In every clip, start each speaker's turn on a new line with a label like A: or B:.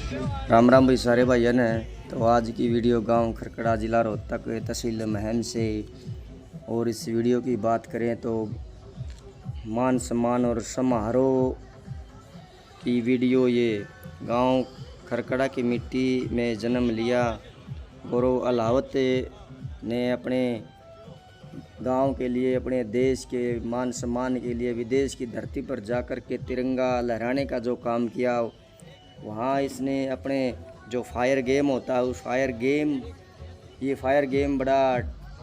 A: राम राम भाई सारे भाईयन हैं। तो आज की वीडियो गांव खरकड़ा ज़िला रोहतक तहसील महम से, और इस वीडियो की बात करें तो मान सम्मान और समारोह की वीडियो। ये गांव खरकड़ा की मिट्टी में जन्म लिया गौरव अलावत ने अपने गांव के लिए, अपने देश के मान सम्मान के लिए विदेश की धरती पर जाकर के तिरंगा लहराने का जो काम किया, वहाँ इसने अपने जो फायर गेम होता है उस ये फायर गेम बड़ा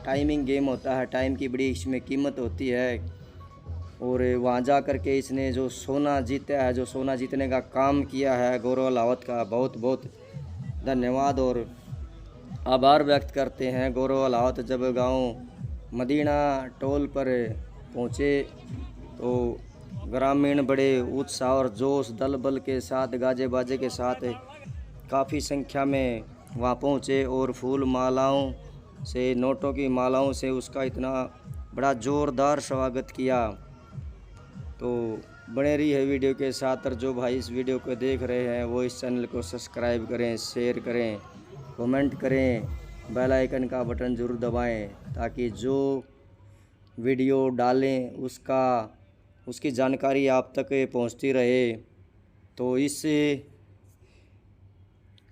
A: टाइमिंग गेम होता है, टाइम की बड़ी इसमें कीमत होती है। और वहाँ जा कर के इसने जो सोना जीता है, जो सोना जीतने का काम किया है, गौरव अलावत का बहुत बहुत धन्यवाद और आभार व्यक्त करते हैं। गौरव अलावत जब गांव मदीना टोल पर पहुँचे तो ग्रामीण बड़े उत्साह और जोश दल बल के साथ, गाजे बाजे के साथ काफ़ी संख्या में वहाँ पहुँचे और फूल मालाओं से, नोटों की मालाओं से उसका इतना बड़ा ज़ोरदार स्वागत किया। तो बने रही है वीडियो के साथ, और जो भाई इस वीडियो को देख रहे हैं वो इस चैनल को सब्सक्राइब करें, शेयर करें, कमेंट करें, बेल आइकन का बटन ज़रूर दबाएं ताकि जो वीडियो डालें उसकी जानकारी आप तक पहुंचती रहे। तो इस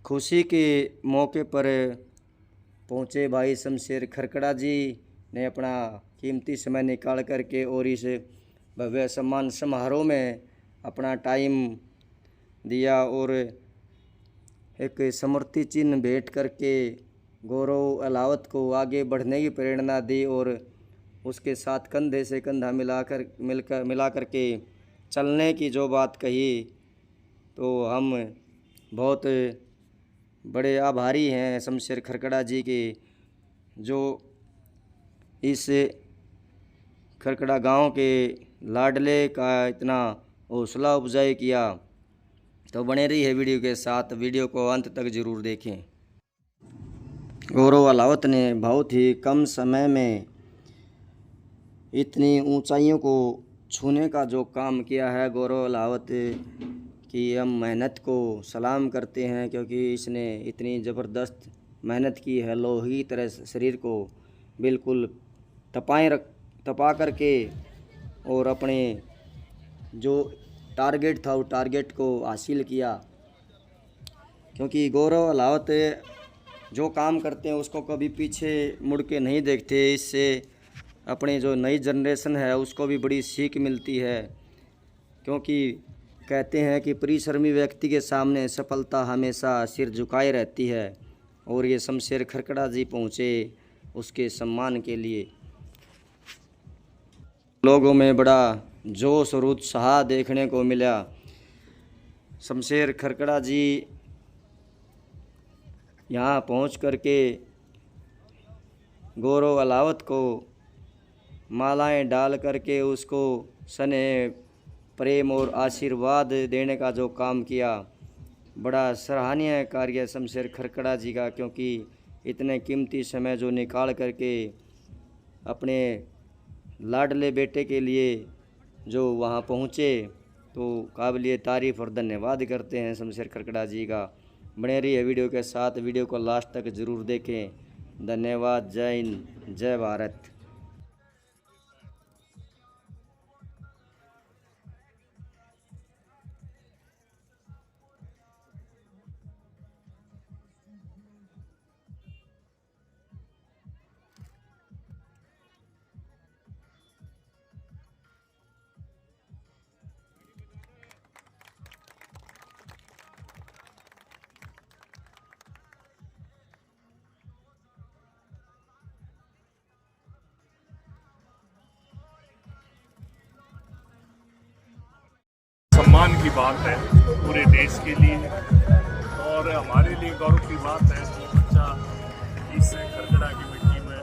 A: खुशी के मौके पर पहुंचे भाई शमशेर खरकड़ा जी ने अपना कीमती समय निकाल करके और इस भव्य सम्मान समारोह में अपना टाइम दिया और एक स्मृति चिन्ह भेंट करके गौरव अलावत को आगे बढ़ने की प्रेरणा दी और उसके साथ कंधे से कंधा मिला करके चलने की जो बात कही, तो हम बहुत बड़े आभारी हैं शमशेर खरकड़ा जी के, जो इस खरकड़ा गांव के लाडले का इतना हौसला अफजाई किया। तो बने रही है वीडियो के साथ, वीडियो को अंत तक ज़रूर देखें। गौरव अलावत ने बहुत ही कम समय में इतनी ऊंचाइयों को छूने का जो काम किया है, गौरव अलावत की हम मेहनत को सलाम करते हैं, क्योंकि इसने इतनी ज़बरदस्त मेहनत की है। लोहे की तरह शरीर को बिल्कुल तपा करके और अपने जो टारगेट था वो टारगेट को हासिल किया। क्योंकि गौरव अलावत जो काम करते हैं उसको कभी पीछे मुड़ के नहीं देखते। इससे अपने जो नई जनरेशन है उसको भी बड़ी सीख मिलती है, क्योंकि कहते हैं कि परिश्रमी व्यक्ति के सामने सफलता हमेशा सिर झुकाए रहती है। और ये शमशेर खरकड़ा जी पहुँचे उसके सम्मान के लिए। लोगों में बड़ा जोश और उत्साह देखने को मिला। शमशेर खरकड़ा जी यहाँ पहुँच करके गौरव अलावत को मालाएं डाल करके उसको स्नेह, प्रेम और आशीर्वाद देने का जो काम किया, बड़ा सराहनीय कार्य शमशेर खरकड़ा जी का। क्योंकि इतने कीमती समय जो निकाल करके अपने लाडले बेटे के लिए जो वहाँ पहुँचे, तो काबिल तारीफ़ और धन्यवाद करते हैं शमशेर खरकड़ा जी का। बने रहिए वीडियो के साथ, वीडियो को लास्ट तक ज़रूर देखें। धन्यवाद। जय हिंद, जय भारत।
B: सम्मान की बात है पूरे देश के लिए, और हमारे लिए गौरव की बात है कि बच्चा इस खरकड़ा की मिट्टी में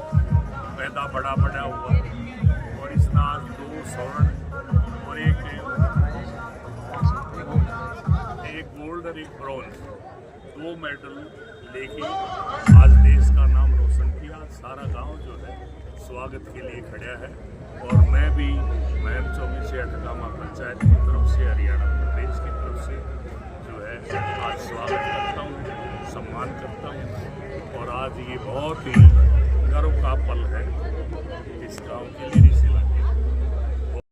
B: पैदा बड़ा हुआ और इसने आज 2 स्वर्ण और एक गोल्ड और एक ब्रॉन्ज 2 मेडल लेके आज देश का नाम रोशन किया। सारा गांव जो है स्वागत के लिए खड़ा है, और मैं भी महम 24 से अटकामा पंचायत की तरफ से, हरियाणा प्रदेश की तरफ से जो है आज स्वागत सम्मान करता हूँ और आज ये बहुत ही गर्व का पल है इस गांव के लिए, इस इलाके के लिए।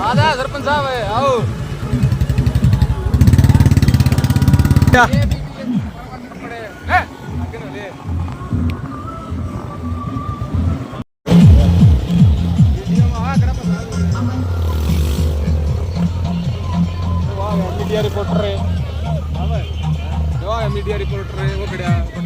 C: आधा सरपंच साहब है आओ मीडिया रिपोर्टर है मीडिया रिपोर्टर है वो खड़ा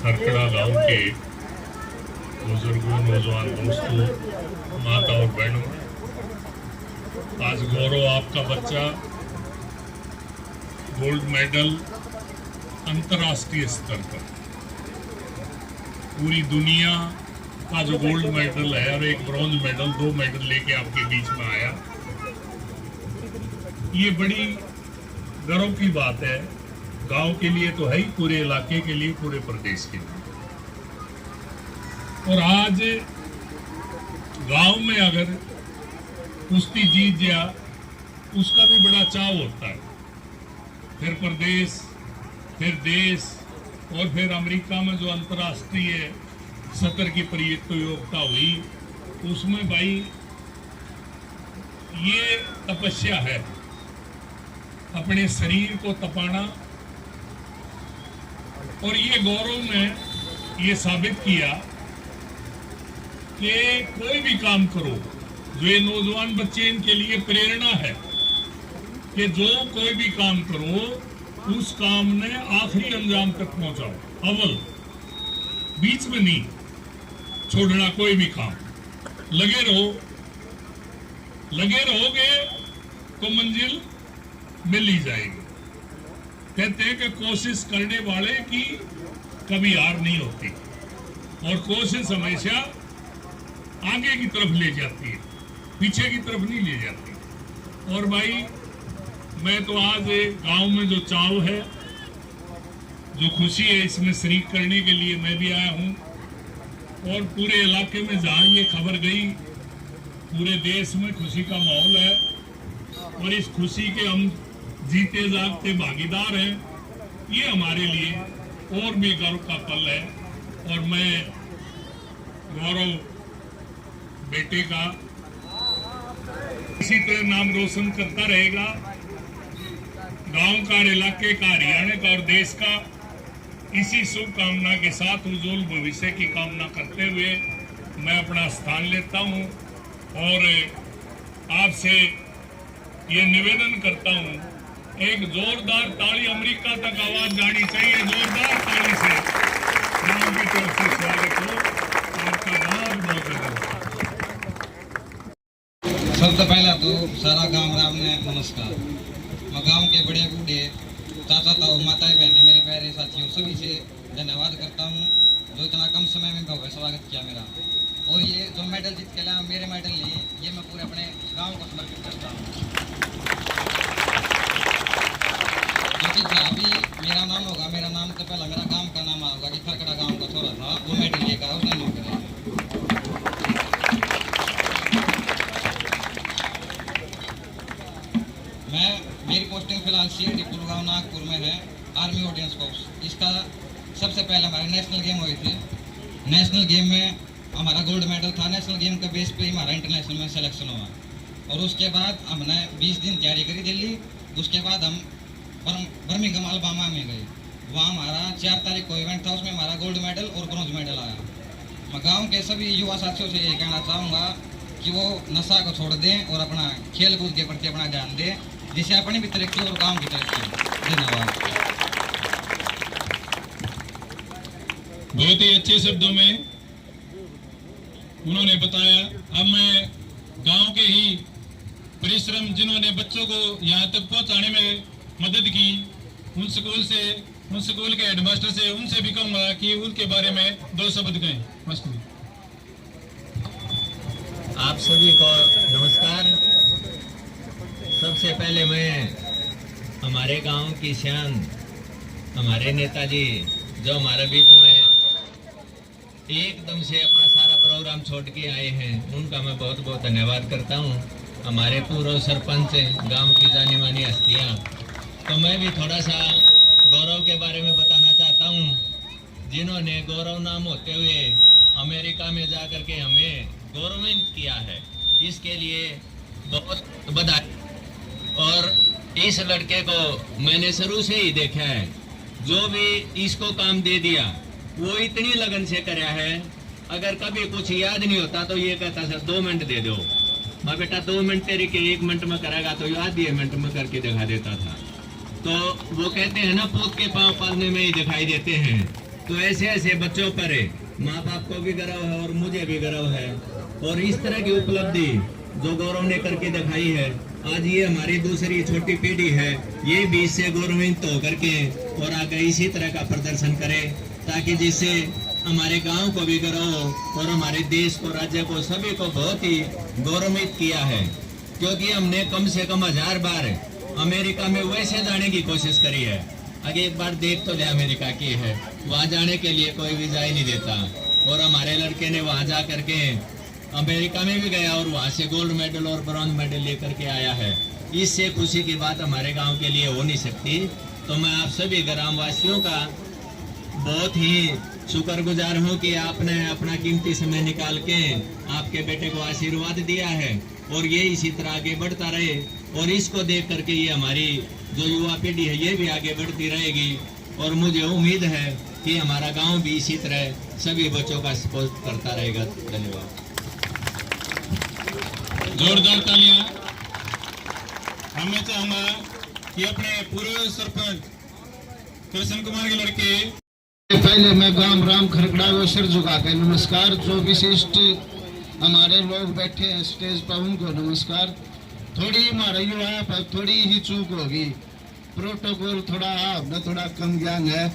B: खरकड़ा गांव के बुजुर्गों, नौजवान दोस्तों, माता और बहनों, आज गौरव आपका बच्चा गोल्ड मेडल अंतर्राष्ट्रीय स्तर पर, पूरी दुनिया का जो गोल्ड मेडल है और एक ब्रॉन्ज मेडल, 2 मेडल लेके आपके बीच में आया। ये बड़ी गर्व की बात है, गांव के लिए तो है ही, पूरे इलाके के लिए, पूरे प्रदेश के लिए। और आज गांव में अगर कुश्ती जीत गया, उसका भी बड़ा चाव होता है। फिर प्रदेश, फिर देश, और फिर अमेरिका में जो अंतर्राष्ट्रीय सत्र की प्रतियोगिता हुई, उसमें भाई ये तपस्या है, अपने शरीर को तपाना। और ये गौरव ने ये साबित किया कि कोई भी काम करो, जो ये नौजवान बच्चे, इनके लिए प्रेरणा है कि जो कोई भी काम करो, उस काम ने आखिरी अंजाम तक पहुंचाओ, अव्वल, बीच में नहीं छोड़ना कोई भी काम। लगे रहो, लगे रहोगे तो मंजिल मिल ही जाएगी। कहते हैं कि कोशिश करने वाले की कभी हार नहीं होती, और कोशिश हमेशा आगे की तरफ ले जाती है, पीछे की तरफ नहीं ले जाती। और भाई मैं तो आज गांव में जो चाव है, जो खुशी है, इसमें शरीक करने के लिए मैं भी आया हूं। और पूरे इलाके में जहां ये खबर गई, पूरे देश में खुशी का माहौल है, और इस खुशी के हम जीते जागते भागीदार हैं। ये हमारे लिए और भी गर्व का पल है। और मैं गौरव बेटे का इसी तरह नाम रोशन करता रहेगा, गांव का, इलाके का, हरियाणा का और देश का। इसी शुभकामना के साथ उज्जवल भविष्य की कामना करते हुए मैं अपना स्थान लेता हूं, और आपसे ये निवेदन करता हूं, एक जोरदार ताली, अमेरिका तक आवाज जानी चाहिए, जोरदार ताली से गांव की तरफ से स्वागत हो। आपका बहुत बहुत धन्यवाद।
D: सबसे पहला तो सारा गांव राम ने नमस्कार। मैं गांव के बड़े बूढ़े, चाचा ताऊ, माताएं, बहनें, मेरे प्यारे साथियों, सभी से धन्यवाद करता हूं जो इतना कम समय में भव्य स्वागत किया मेरा। और ये जो मेडल जीत के लाया, मेरे मेडल लिए, ये मैं पूरे अपने गांव को समर्पित करता हूँ। क्योंकि जहाँ भी मेरा नाम होगा, मेरा नाम तो पहला मेरा गांव का नाम आएगा कि खरकड़ा गांव का छोरा था, वो मेडल लेकर उसने नहीं करेगा। मेरी पोस्टिंग फिलहाल सीआईडी कुलगांव नागपुर में है, आर्मी ऑर्डिनेंस कोर्स। इसका सबसे पहले हमारे नेशनल गेम हुए थे। नेशनल गेम में हमारा गोल्ड मेडल था। नेशनल गेम के बेस पे ही हमारा इंटरनेशनल में सिलेक्शन हुआ, और उसके बाद हमने 20 दिन तैयारी करी दिल्ली। उसके बाद हम बर्मिंघम अल्बामा में गए, वहाँ हमारा 4 तारीख को इवेंट था, उसमें हमारा गोल्ड मेडल और ब्रॉन्ज मेडल आया। मैं गाँव के सभी युवा साथियों से ये कहना चाहूँगा कि वो नशा को छोड़ दें और अपना खेल कूद के प्रति अपना ध्यान दें, जिससे अपनी भी तरक्की और गांव की तरक्की। धन्यवाद।
E: बहुत ही अच्छे शब्दों में उन्होंने बताया। अब मैं गांव के ही परिश्रम, जिन्होंने बच्चों को यहाँ तक पहुँचाने में मदद की, उन स्कूल के हेडमास्टर से, उनसे भी कहूँगा कि उनके बारे में 2 शब्द कहें। मस्ती।
F: आप सभी को नमस्कार। सबसे पहले मैं हमारे गांव की शान, हमारे नेताजी जो हमारे बीच में एकदम से अपना सारा प्रोग्राम छोड़ के आए हैं, उनका मैं बहुत बहुत धन्यवाद करता हूं। हमारे पूर्व सरपंच, गांव की जानी मानी हस्तियां। तो मैं भी थोड़ा सा गौरव के बारे में बताना चाहता हूं, जिन्होंने गौरव नाम होते हुए अमेरिका में जाकर के हमें गौरवान्वित किया है, इसके लिए बहुत बधाई। और इस लड़के को मैंने शुरू से ही देखा है, जो भी इसको काम दे दिया वो इतनी लगन से कराया है। अगर कभी कुछ याद नहीं होता तो ये कहता सर 2 मिनट दे दो, मैं बेटा 2 मिनट तेरी के 1 मिनट में करेगा तो याद 1 मिनट में करके दिखा देता था। तो वो कहते हैं ना, पूत के पाँव पालने में ही दिखाई देते हैं। तो ऐसे ऐसे बच्चों पर माँ बाप को भी गर्व है और मुझे भी गर्व है। और इस तरह की उपलब्धि जो गौरव ने करके दिखाई है, आज ये हमारी दूसरी छोटी पीढ़ी है, ये भी इससे गौरवान्वित होकर के और आगे इसी तरह का प्रदर्शन करे, ताकि जिससे हमारे गांव को भी गर्व हो और हमारे देश को, राज्य को, सभी को बहुत ही गौरवान्वित किया है। क्योंकि हमने कम से कम 1000 बार अमेरिका में वैसे जाने की कोशिश करी है। आगे एक बार देख तो ले अमेरिका की है, वहाँ जाने के लिए कोई वीजा ही नहीं देता, और हमारे लड़के ने वहाँ जा करके अमेरिका में भी गया और वहाँ से गोल्ड मेडल और ब्रॉन्ज मेडल लेकर के आया है। इससे खुशी की बात हमारे गांव के लिए हो नहीं सकती। तो मैं आप सभी ग्रामवासियों का बहुत ही शुक्रगुजार हूँ कि आपने अपना कीमती समय निकाल के आपके बेटे को आशीर्वाद दिया है, और ये इसी तरह आगे बढ़ता रहे। और इसको देख करके ये हमारी जो युवा पीढ़ी है ये भी आगे बढ़ती रहेगी, और मुझे उम्मीद है कि हमारा गांव भी इसी तरह सभी बच्चों का सपोर्ट करता रहेगा। धन्यवाद।
E: जोरदार तालियां। मैं चाहूंगा कि अपने पूर्व सरपंच कृष्ण कुमार के लड़के
G: पहले मैं गांव राम खरकड़ा को सिर झुका के नमस्कार। जो विशिष्ट हमारे लोग बैठे हैं स्टेज पर उनको नमस्कार। थोड़ी हमारा युवा पर थोड़ी ही चूक होगी, प्रोटोकॉल थोड़ा कम ज्ञान है।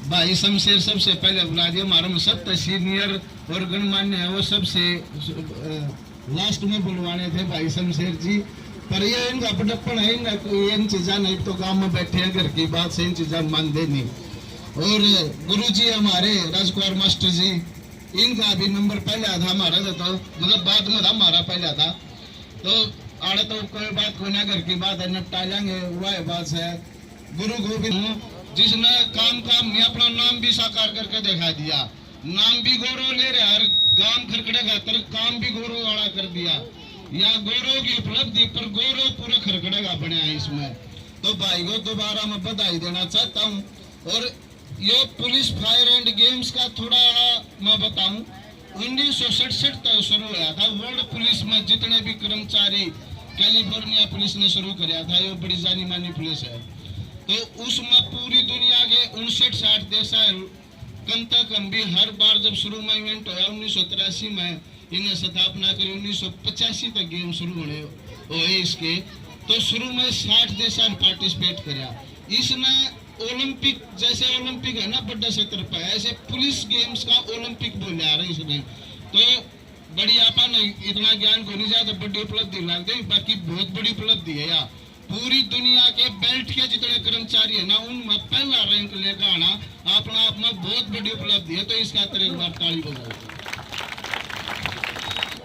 G: भाई शमशेर सबसे पहले बुला दिया, हमारे में सब सीनियर और गणमान्य है, वो सबसे लास्ट में बुलवाने थे भाई शमशेर जी, पर ये इनका बड़प्पन है, इन चीजा नहीं तो गांव में बैठे हैं, घर की बात से इन चीजा मानते नहीं। और गुरु जी हमारे राजकुमार मास्टर जी, इनका भी नंबर पहले था हमारा, तो मतलब बाद में था हमारा पहले था। तो आड़े तो कोई बात को ना, घर की बात है, निपटा लेंगे, वह बात है। गुरु गोविंद जिसने काम में अपना नाम भी साकार करके दिखा दिया, नाम भी गौरव ले रहे, हर गांव खरकड़े का काम भी गौरव वाला कर दिया। या गौरव की उपलब्धि पर गौरव पूरे खरकड़े का बना है इसमें। तो भाई को दोबारा मैं बधाई देना चाहता हूँ। और ये पुलिस फायर एंड गेम्स का थोड़ा मैं बताऊं, 1967 तक शुरू हुआ था। वर्ल्ड पुलिस में जितने भी कर्मचारी कैलिफोर्निया पुलिस ने शुरू किया था, ये बड़ी जानी मानी पुलिस है। तो उसमें पूरी दुनिया के 59-60 देश कम तक कम भी हर बार जब शुरू में इवेंट हुआ 1983 में इन्हें स्थापना करी, 1985 तक गेम शुरू हुए इसके। तो शुरू में 60 देशों ने पार्टिसिपेट किया। इसमें ओलंपिक, जैसे ओलंपिक है ना बड़ा क्षेत्र पर, ऐसे पुलिस गेम्स का ओलंपिक बोले आ रहे इसमें। तो बड़ी आपा नहीं, इतना ज्ञान को नहीं जाता, बड़ी उपलब्धि लगती है। बाकी बहुत बड़ी उपलब्धि है यार, पूरी दुनिया के बेल्ट के जितने कर्मचारी है ना, उनमें पहला रैंक लेकर आना अपना आप में बहुत बड़ी उपलब्धि है। तो इसका तरह एक बार ताली बजाओ।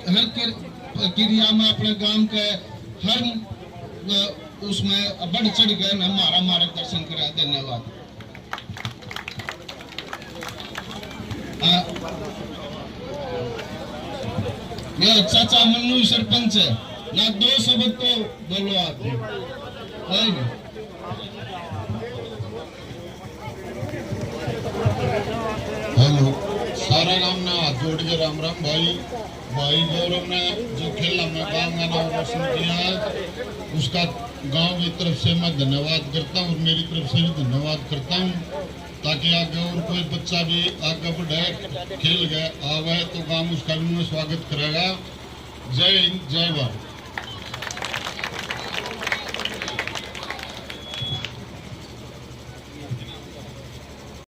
G: हर क्रिया में अपने गांव के हर उसमें बढ़ चढ़ गए हमारा मार्गदर्शन करा। धन्यवाद। ये चाचा मन्नू सरपंच है ना, 2 शब्द तो बोलो आप।
H: हेलो, सारा नाम ना हाथ जोड़ के राम राम। भाई गौरव ने जो खेला में गाँव का नाम रोशन किया है, उसका गांव की तरफ से मैं धन्यवाद करता हूँ और मेरी तरफ से भी धन्यवाद करता हूँ, ताकि आगे और कोई बच्चा भी आगे बढ़े, खेल गए आवे तो गांव उसका भी स्वागत करेगा। जय हिंद, जय भारत।